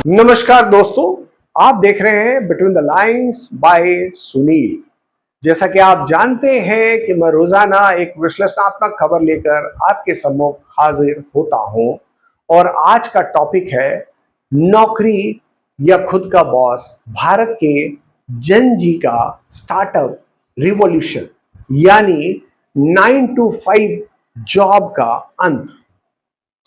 नमस्कार दोस्तों, आप देख रहे हैं between the lines by Sunil. जैसा कि आप जानते हैं कि मैं रोजाना एक विश्लेषणात्मक खबर लेकर आपके सम्मुख हाजिर होता हूं और आज का टॉपिक है नौकरी या खुद का बॉस, भारत के जन जी का स्टार्टअप रिवॉल्यूशन यानी 9 to 5 जॉब का अंत।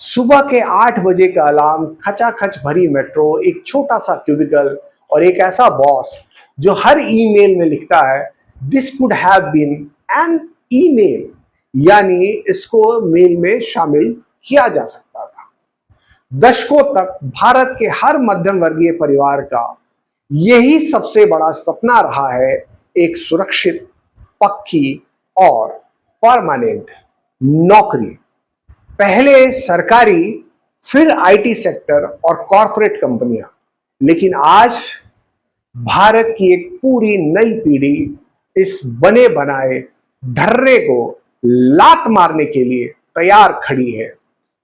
सुबह के 8 बजे का अलार्म, खचाखच भरी मेट्रो, एक छोटा सा क्यूबिकल और एक ऐसा बॉस जो हर ईमेल में लिखता है this could have been an email, यानी इसको मेल में शामिल किया जा सकता था। दशकों तक भारत के हर मध्यम वर्गीय परिवार का यही सबसे बड़ा सपना रहा है, एक सुरक्षित, पक्की और परमानेंट नौकरी। पहले सरकारी, फिर आईटी सेक्टर और कॉरपोरेट कंपनियां, लेकिन आज भारत की एक पूरी नई पीढ़ी इस बने बनाए ढर्रे को लात मारने के लिए तैयार खड़ी है।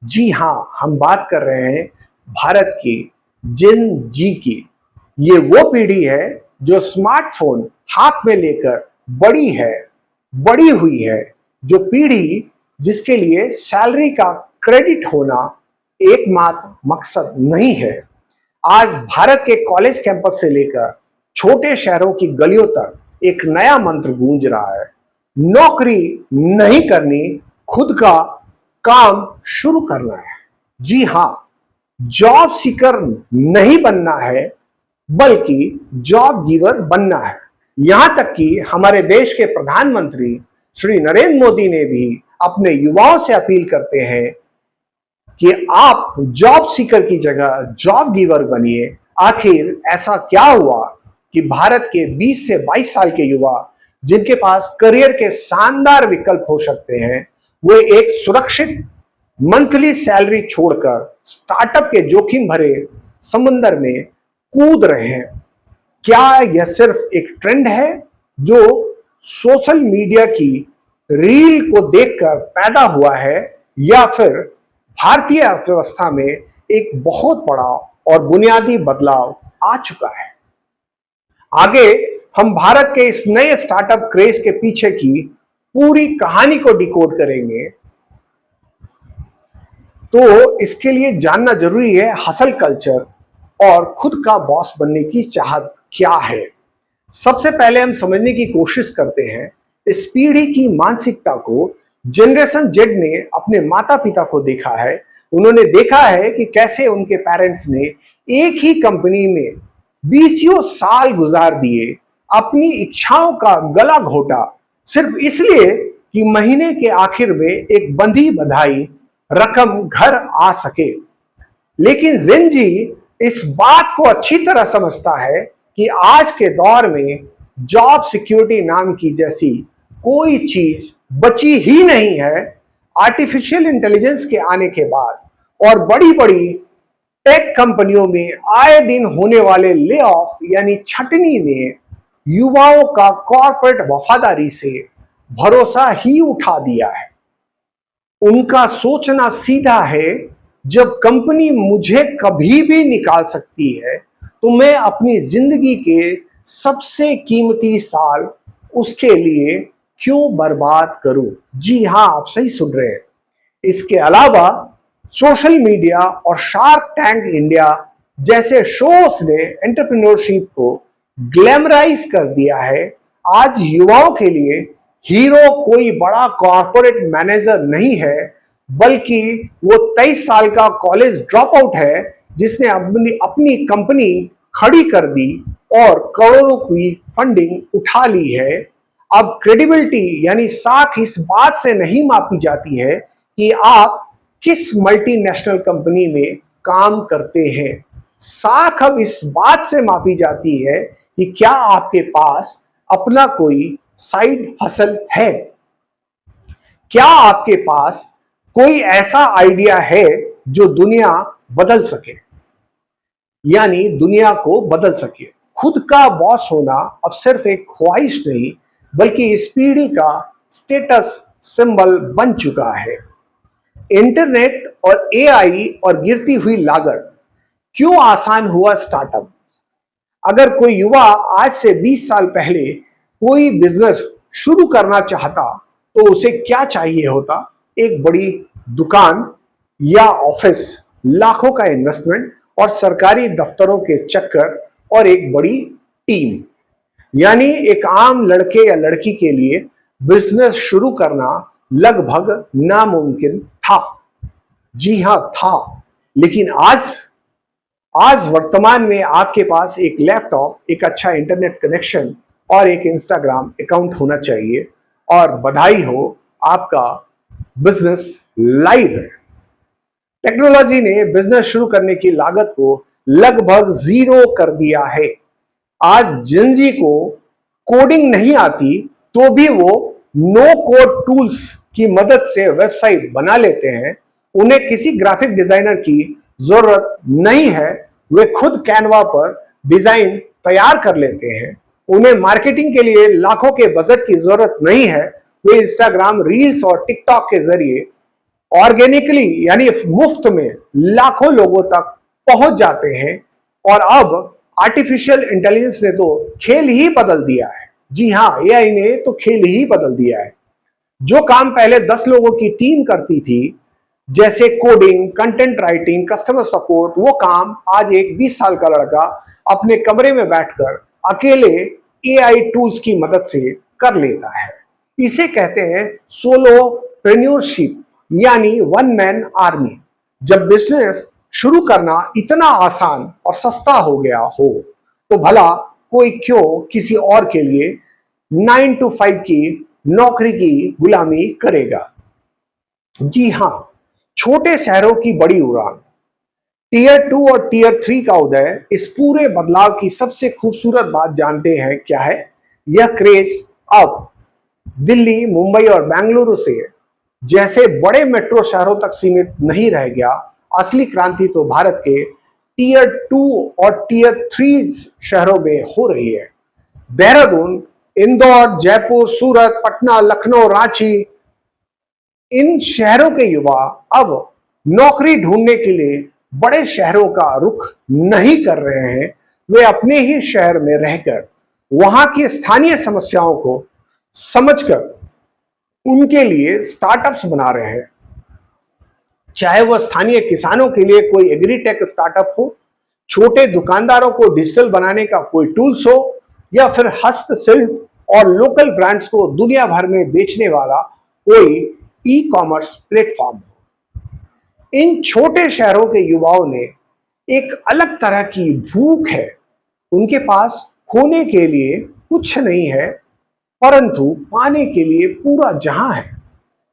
जी हां, हम बात कर रहे हैं भारत की जेन जी की। ये वो पीढ़ी है जो स्मार्टफोन हाथ में लेकर बड़ी हुई है, जो पीढ़ी जिसके लिए सैलरी का क्रेडिट होना एकमात्र मकसद नहीं है। आज भारत के कॉलेज कैंपस से लेकर छोटे शहरों की गलियों तक एक नया मंत्र गूंज रहा है, नौकरी नहीं करनी, खुद का काम शुरू करना है। जी हां, जॉब सीकर नहीं बनना है, बल्कि जॉब गिवर बनना है। यहां तक कि हमारे देश के प्रधानमंत्री श्री नरेंद्र मोदी ने भी अपने युवाओं से अपील करते हैं कि आप जॉब सीकर की जगह जॉब गिवर बनिए। आखिर ऐसा क्या हुआ कि भारत के 20 से 22 साल के युवा, जिनके पास करियर के शानदार विकल्प हो सकते हैं, वे एक सुरक्षित मंथली सैलरी छोड़कर स्टार्टअप के जोखिम भरे समुद्र में कूद रहे हैं? क्या यह सिर्फ एक ट्रेंड है जो सोशल मीडिया की रील को देखकर पैदा हुआ है, या फिर भारतीय अर्थव्यवस्था में एक बहुत बड़ा और बुनियादी बदलाव आ चुका है? आगे हम भारत के इस नए स्टार्टअप क्रेज के पीछे की पूरी कहानी को डिकोड करेंगे। तो इसके लिए जानना जरूरी है हसल कल्चर और खुद का बॉस बनने की चाहत क्या है। सबसे पहले हम समझने की कोशिश करते हैं इस पीढ़ी की मानसिकता को। जनरेशन जेड ने अपने माता पिता को देखा है, उन्होंने देखा है कि कैसे उनके पेरेंट्स ने एक ही कंपनी में 20 साल गुजार दिए, अपनी इच्छाओं का गला घोटा, सिर्फ इसलिए कि महीने के आखिर में एक बंधी बधाई रकम घर आ सके। लेकिन जेन जी इस बात को अच्छी तरह समझता है कि आज के दौर में जॉब सिक्योरिटी नाम की जैसी कोई चीज बची ही नहीं है। आर्टिफिशियल इंटेलिजेंस के आने के बाद और बड़ी बड़ी टेक कंपनियों में आए दिन होने वाले ले ऑफ यानी छटनी ने युवाओं का कॉर्पोरेट वफादारी से भरोसा ही उठा दिया है। उनका सोचना सीधा है, जब कंपनी मुझे कभी भी निकाल सकती है तो मैं अपनी जिंदगी के सबसे कीमती साल उसके लिए क्यों बर्बाद करूं? जी हां, आप सही सुन रहे हैं। इसके अलावा सोशल मीडिया और शार्क टैंक इंडिया जैसे शोज ने एंटरप्रेन्योरशिप को ग्लैमराइज कर दिया है। आज युवाओं के लिए हीरो कोई बड़ा कॉर्पोरेट मैनेजर नहीं है, बल्कि वो 23 साल का कॉलेज ड्रॉप आउट है जिसने अपनी कंपनी खड़ी कर दी और करोड़ों की फंडिंग उठा ली है। अब क्रेडिबिलिटी यानी साख इस बात से नहीं मापी जाती है कि आप किस मल्टीनेशनल कंपनी में काम करते हैं। साख अब इस बात से मापी जाती है कि क्या आपके पास अपना कोई साइड हसल है, क्या आपके पास कोई ऐसा आइडिया है जो दुनिया बदल सके, यानी दुनिया को बदल सके। खुद का बॉस होना अब सिर्फ एक ख्वाहिश नहीं, बल्कि इस पीढ़ी का स्टेटस सिंबल बन चुका है। इंटरनेट और एआई और गिरती हुई लागत, क्यों आसान हुआ स्टार्टअप? अगर कोई युवा आज से 20 साल पहले कोई बिजनेस शुरू करना चाहता तो उसे क्या चाहिए होता? एक बड़ी दुकान या ऑफिस, लाखों का इन्वेस्टमेंट और सरकारी दफ्तरों के चक्कर और एक बड़ी टीम। यानी एक आम लड़के या लड़की के लिए बिजनेस शुरू करना लगभग नामुमकिन था। जी हां, था। लेकिन आज आज वर्तमान में आपके पास एक लैपटॉप, एक अच्छा इंटरनेट कनेक्शन और एक इंस्टाग्राम अकाउंट होना चाहिए और बधाई हो, आपका बिजनेस लाइव है। टेक्नोलॉजी ने बिजनेस शुरू करने की लागत को लगभग जीरो कर दिया है। आज जिंजी को कोडिंग नहीं आती तो भी वो नो कोड टूल्स की मदद से वेबसाइट बना लेते हैं। उन्हें किसी ग्राफिक डिजाइनर की जरूरत नहीं है, वे खुद कैनवा पर डिजाइन तैयार कर लेते हैं। उन्हें मार्केटिंग के लिए लाखों के बजट की जरूरत नहीं है, वे इंस्टाग्राम रील्स और टिकटॉक के जरिए ऑर्गेनिकली यानी मुफ्त में लाखों लोगों तक पहुंच जाते हैं। और अब आर्टिफिशियल इंटेलिजेंस ने तो खेल ही बदल दिया है। जी हां, एआई ने तो खेल ही बदल दिया है। जो काम पहले 10 लोगों की टीम करती थी, जैसे coding, content writing, customer support, वो काम आज एक 20 साल का लड़का अपने कमरे में बैठकर अकेले एआई टूल्स की मदद से कर लेता है। इसे कहते हैं सोलोप्रेन्योरशिप यानी वन मैन आर्मी। जब बिजनेस शुरू करना इतना आसान और सस्ता हो गया हो तो भला कोई क्यों किसी और के लिए 9 to 5 की नौकरी की गुलामी करेगा? जी हां, छोटे शहरों की बड़ी उड़ान, टीयर 2 और टीयर 3 का उदय। इस पूरे बदलाव की सबसे खूबसूरत बात जानते हैं क्या है? यह क्रेज अब दिल्ली, मुंबई और बेंगलुरु से जैसे बड़े मेट्रो शहरों तक सीमित नहीं रह गया। असली क्रांति तो भारत के टीयर 2 और टीयर 3 शहरों में हो रही है। देहरादून, इंदौर, जयपुर, सूरत, पटना, लखनऊ, रांची, इन शहरों के युवा अब नौकरी ढूंढने के लिए बड़े शहरों का रुख नहीं कर रहे हैं। वे अपने ही शहर में रहकर वहां की स्थानीय समस्याओं को समझकर उनके लिए स्टार्टअप्स बना रहे हैं। चाहे वह स्थानीय किसानों के लिए कोई एग्रीटेक स्टार्टअप हो, छोटे दुकानदारों को डिजिटल बनाने का कोई टूल्स हो, या फिर हस्तशिल्प और लोकल ब्रांड्स को दुनिया भर में बेचने वाला कोई ई कॉमर्स प्लेटफॉर्म हो। इन छोटे शहरों के युवाओं ने एक अलग तरह की भूख है। उनके पास खोने के लिए कुछ नहीं है, परंतु पाने के लिए पूरा जहां है।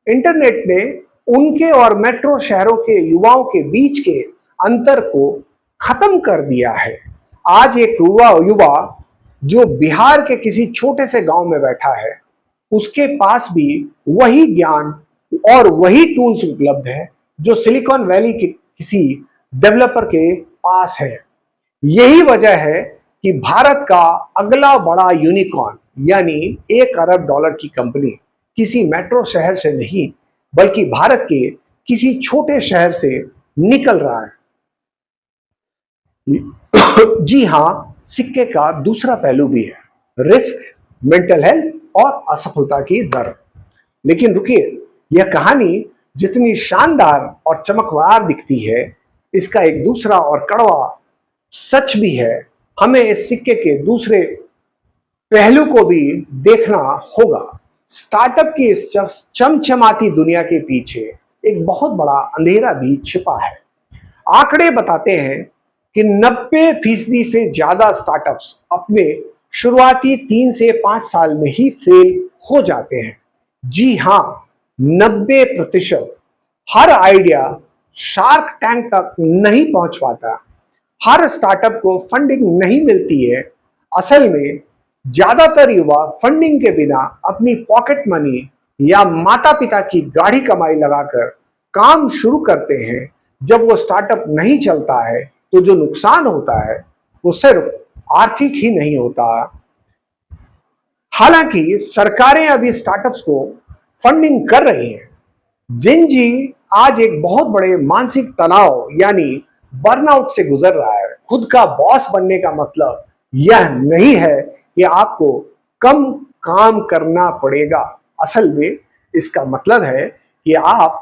इंटरनेट ने उनके और मेट्रो शहरों के युवाओं के बीच के अंतर को खत्म कर दिया है। आज एक युवा जो बिहार के किसी छोटे से गांव में बैठा है, उसके पास भी वही ज्ञान और वही टूल्स उपलब्ध है जो सिलिकॉन वैली के किसी डेवलपर के पास है। यही वजह है कि भारत का अगला बड़ा यूनिकॉर्न यानी $1 अरब की कंपनी किसी मेट्रो शहर से नहीं बल्कि भारत के किसी छोटे शहर से निकल रहा है। जी हां, सिक्के का दूसरा पहलू भी है, रिस्क, मेंटल हेल्थ और असफलता की दर। लेकिन रुकिए, यह कहानी जितनी शानदार और चमकदार दिखती है, इसका एक दूसरा और कड़वा सच भी है। हमें इस सिक्के के दूसरे पहलू को भी देखना होगा। स्टार्टअप की इस चमचमाती दुनिया के पीछे एक बहुत बड़ा अंधेरा भी छिपा है। आंकड़े बताते हैं कि 90% से ज्यादा स्टार्टअप्स अपने शुरुआती 3 से 5 साल में ही फेल हो जाते हैं। जी हां, 90%। हर आइडिया शार्क टैंक तक नहीं पहुंच पाता। हर स्टार्टअप को फंडिंग नहीं मिलती है। असल में ज्यादातर युवा फंडिंग के बिना अपनी पॉकेट मनी या माता पिता की गाढ़ी कमाई लगाकर काम शुरू करते हैं। जब वो स्टार्टअप नहीं चलता है तो जो नुकसान होता है वो सिर्फ आर्थिक ही नहीं होता। हालांकि सरकारें अभी स्टार्टअप्स को फंडिंग कर रही हैं। जिनजी आज एक बहुत बड़े मानसिक तनाव यानी बर्नआउट से गुजर रहा है। खुद का बॉस बनने का मतलब यह नहीं है कि आपको कम काम करना पड़ेगा। असल में इसका मतलब है कि आप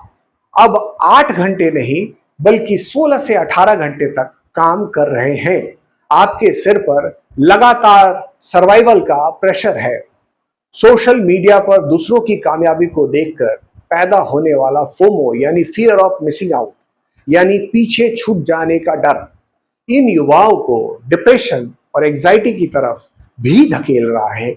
अब 8 घंटे नहीं बल्कि 16 से 18 घंटे तक काम कर रहे हैं। आपके सिर पर लगातार सर्वाइवल का प्रेशर है। सोशल मीडिया पर दूसरों की कामयाबी को देखकर पैदा होने वाला फोमो यानी फियर ऑफ मिसिंग आउट यानी पीछे छूट जाने का डर इन युवाओं को डिप्रेशन और एंजाइटी की तरफ भी धकेल रहा है।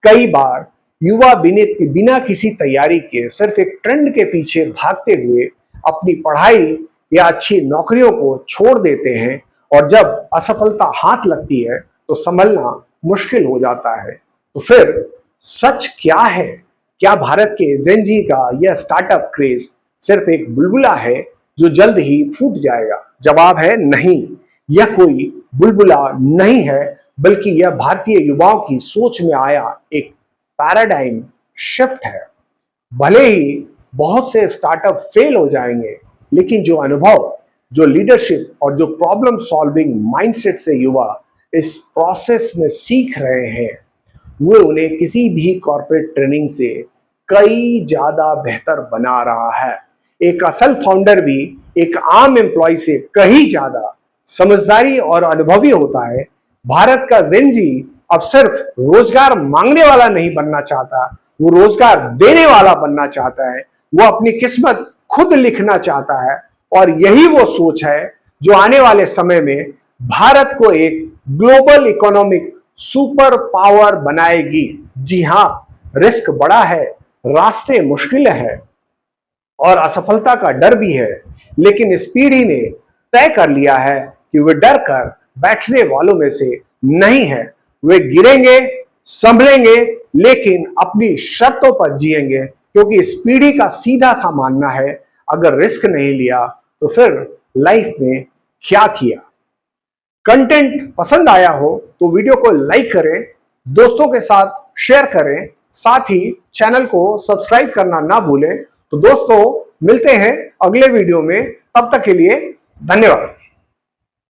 कई बार युवा बिना किसी तैयारी के सिर्फ एक ट्रेंड के पीछे भागते हुए अपनी पढ़ाई या अच्छी नौकरियों को छोड़ देते हैं और जब असफलता हाथ लगती है तो संभलना मुश्किल हो जाता है। तो फिर सच क्या है? क्या भारत के जेनजी का यह स्टार्टअप क्रेज सिर्फ एक बुलबुला है जो जल्द ही फूट जाएगा? जवाब है नहीं, यह कोई बुलबुला नहीं है बल्कि यह भारतीय युवाओं की सोच में आया एक पैराडाइम शिफ्ट है। भले ही बहुत से स्टार्टअप फेल हो जाएंगे, लेकिन जो अनुभव, जो लीडरशिप और जो प्रॉब्लम सॉल्विंग माइंडसेट से युवा इस प्रोसेस में सीख रहे हैं, वो उन्हें किसी भी कॉर्पोरेट ट्रेनिंग से कई ज्यादा बेहतर बना रहा है। एक असल फाउंडर भी एक आम एम्प्लॉय से कहीं ज्यादा समझदारी और अनुभवी होता है। भारत का जेनजी अब सिर्फ रोजगार मांगने वाला नहीं बनना चाहता, वो रोजगार देने वाला बनना चाहता है। वो अपनी किस्मत खुद लिखना चाहता है और यही वो सोच है जो आने वाले समय में भारत को एक ग्लोबल इकोनॉमिक सुपर पावर बनाएगी। जी हां, रिस्क बड़ा है, रास्ते मुश्किल है और असफलता का डर भी है, लेकिन इस पीढ़ी ने तय कर लिया है कि वे डर कर बैठने वालों में से नहीं है। वे गिरेंगे, संभलेंगे, लेकिन अपनी शर्तों पर जिएंगे, क्योंकि इस पीढ़ी का सीधा सा मानना है अगर रिस्क नहीं लिया तो फिर लाइफ में क्या किया। कंटेंट पसंद आया हो तो वीडियो को लाइक करें, दोस्तों के साथ शेयर करें, साथ ही चैनल को सब्सक्राइब करना ना भूलें। तो दोस्तों, मिलते हैं अगले वीडियो में, तब तक के लिए धन्यवाद।